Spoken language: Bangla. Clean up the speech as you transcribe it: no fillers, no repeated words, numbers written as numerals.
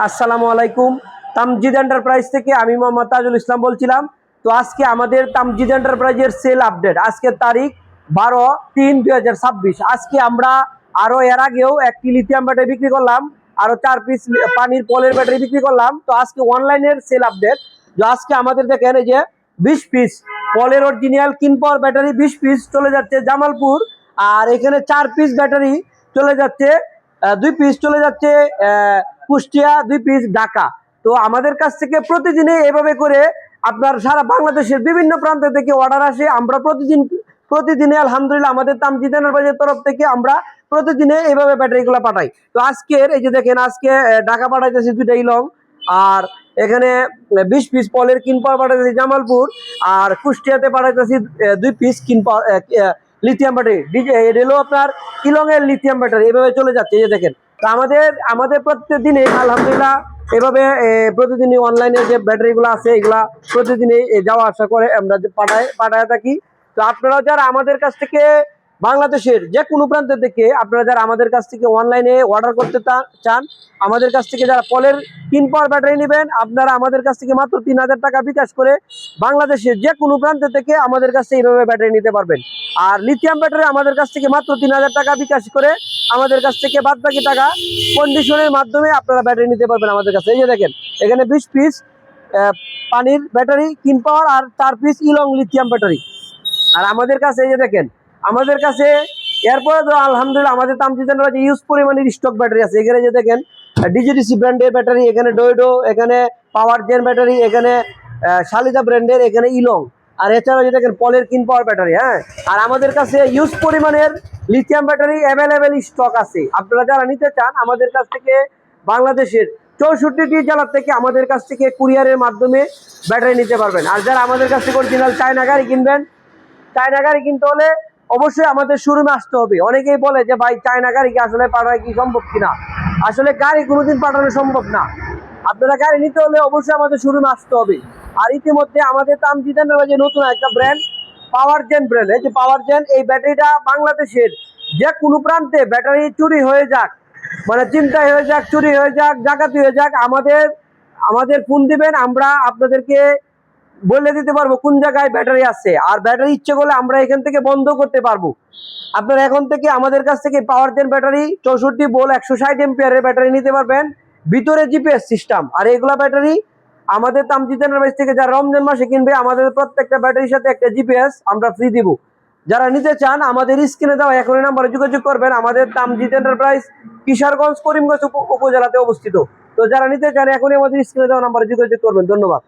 আসসালামু আলাইকুম। তামজিদ এন্টারপ্রাইজ থেকে আমি মোহাম্মদ তাজুল ইসলাম বলছিলাম। তো আজকে আমাদের তামজিদ এন্টারপ্রাইজের সেল আপডেট। আজকের তারিখ 12/3/2026। আজকে আমরা এর আগেও একটি লিথিয়াম ব্যাটারি বিক্রি করলাম, আরো 4 পিস পানির পলের ব্যাটারি বিক্রি করলাম। তো আজকে অনলাইনের সেল আপডেট। তো আজকে আমাদের দেখেন এই যে 20 পিস পলের অরিজিনাল কিন পাওয়ার ব্যাটারি 20 পিস চলে যাচ্ছে জামালপুর। আর এখানে 4 পিস ব্যাটারি চলে যাচ্ছে, 2 পিস চলে যাচ্ছে কুষ্টিয়া, 2 পিস ঢাকা। তো আমাদের কাছ থেকে প্রতিদিনে এভাবে করে আপনার সারা বাংলাদেশের বিভিন্ন প্রান্ত থেকে অর্ডার আসে। আমরা প্রতিদিনে আলহামদুলিল্লাহ আমাদের তামজিদ এন্টারপ্রাইজের তরফ থেকে আমরা প্রতিদিনে এইভাবে ব্যাটারিগুলো পাঠাই। তো আজকের এই যে দেখেন, আজকে ঢাকা পাঠাইতেছি 2টা ইলং, আর এখানে 20 পিস পলের কিন পাওয়ার পাঠাইতেছি জামালপুর, আর কুষ্টিয়াতে পাঠাইতেছি 2 পিস কিন পাওয়ার লিথিয়াম ব্যাটারি। এটা হলো আপনার ইলং এর লিথিয়াম ব্যাটারি। এভাবে চলে যাচ্ছে, এই যে দেখেন। তো আমাদের প্রত্যেক দিনে আলহামদুলিল্লাহ এভাবে প্রতিদিনই অনলাইনে যে ব্যাটারিগুলো আছে এগুলা প্রতিদিনই যাওয়া আসা করে, আমরা পাঠায় থাকি। তো আপনারা যারা আমাদের কাছ থেকে বাংলাদেশের যে কোনো প্রান্ত থেকে আপনারা যারা আমাদের কাছ থেকে অনলাইনে অর্ডার করতে চান, আমাদের কাছ থেকে যারা পলের কিন পাওয়ার ব্যাটারি নেবেন, আপনারা আমাদের কাছ থেকে মাত্র 3000 টাকা বিকাশ করে বাংলাদেশের যে কোনো প্রান্ত থেকে আমাদের কাছ থেকে এইভাবে ব্যাটারি নিতে পারবেন। আর লিথিয়াম ব্যাটারি আমাদের কাছ থেকে মাত্র 3000 টাকা বিকাশ করে আমাদের কাছ থেকে বাদ বাকি টাকা কন্ডিশনের মাধ্যমে আপনারা ব্যাটারি নিতে পারবেন আমাদের কাছে। এই যে দেখেন, এখানে 20 পিস পানির ব্যাটারি কিন পাওয়ার আর 4 পিস ইলং লিথিয়াম ব্যাটারি। আর আমাদের কাছে এই যে দেখেন, আমাদের কাছে এরপরে তো আলহামদুলিল্লাহ আমাদের তামজিদ এন্টারপ্রাইজে ইউজ পরিমাণের স্টক ব্যাটারি আছে। এখানে যে দেখেন ডিজিডিসি ব্র্যান্ডের ব্যাটারি, এখানে ডোয়েডো, এখানে পাওয়ার জেন ব্যাটারি, এখানে শালিদা ব্র্যান্ডের, এখানে ইলং। আর এছাড়াও যে দেখেন পলের কিন পাওয়ার ব্যাটারি। হ্যাঁ, আর আমাদের কাছে ইউজ পরিমাণের লিথিয়াম ব্যাটারি অ্যাভেলেবেল স্টক আছে। আপনারা যারা নিতে চান আমাদের কাছ থেকে বাংলাদেশের 64টি জেলার থেকে আমাদের কাছ থেকে কুরিয়ারের মাধ্যমে ব্যাটারি নিতে পারবেন। আর যারা আমাদের কাছ থেকে অরিজিনাল চায়না গাড়ি কিনবেন, চায়না গাড়ি কিনতে হলে অবশ্যই আমাদের শোরুমে আসতে হবে। অনেকেই বলে যে ভাই চায়না গাড়ি কি আসলে পাঠানো কি সম্ভব কিনা। আসলে গাড়ি কোনোদিন পাঠানো সম্ভব না। আপনারা গাড়ি নিতে হলে অবশ্যই আমাদের শোরুমে আসতে হবে। আর ইতিমধ্যে আমাদের তামজিদ এন্টারপ্রাইজে নতুন একটা ব্র্যান্ড পাওয়ার জেন ব্র্যান্ড, এই যে পাওয়ার জেন, এই ব্যাটারিটা বাংলাদেশের যে কোনো প্রান্তে ব্যাটারি চুরি হয়ে যাক, মানে চিন্তায় হয়ে যাক, চুরি হয়ে যাক, ডাকাতি হয়ে যাক, আমাদের ফোন দিবেন, আমরা আপনাদেরকে বলে দিতে পারবো কোন জায়গায় ব্যাটারি আছে। আর ব্যাটারি ইচ্ছে করলে আমরা এখান থেকে বন্ধ করতে পারবো। আপনারা এখন থেকে আমাদের কাছ থেকে পাওয়ার জেন ব্যাটারি 64 ভোল্ট 160 এম্পিয়ারের ব্যাটারি নিতে পারবেন, ভিতরে জিপিএস সিস্টেম। আর এগুলা ব্যাটারি আমাদের তামজিদ এন্টারপ্রাইজ থেকে যারা রমজান মাসে কিনবে, আমাদের প্রত্যেকটা ব্যাটারির সাথে একটা জিপিএস আমরা ফ্রি দিব। যারা নিতে চান আমাদের স্ক্রিনে দেওয়া এখনই নাম্বারে যোগাযোগ করবেন। আমাদের তামজিদ এন্টারপ্রাইজ কিশোরগঞ্জ করিমগঞ্জ উপজেলাতে অবস্থিত। তো যারা নিতে চান এখনই আমাদের স্ক্রিনে দেওয়া নাম্বারে যোগাযোগ করবেন। ধন্যবাদ।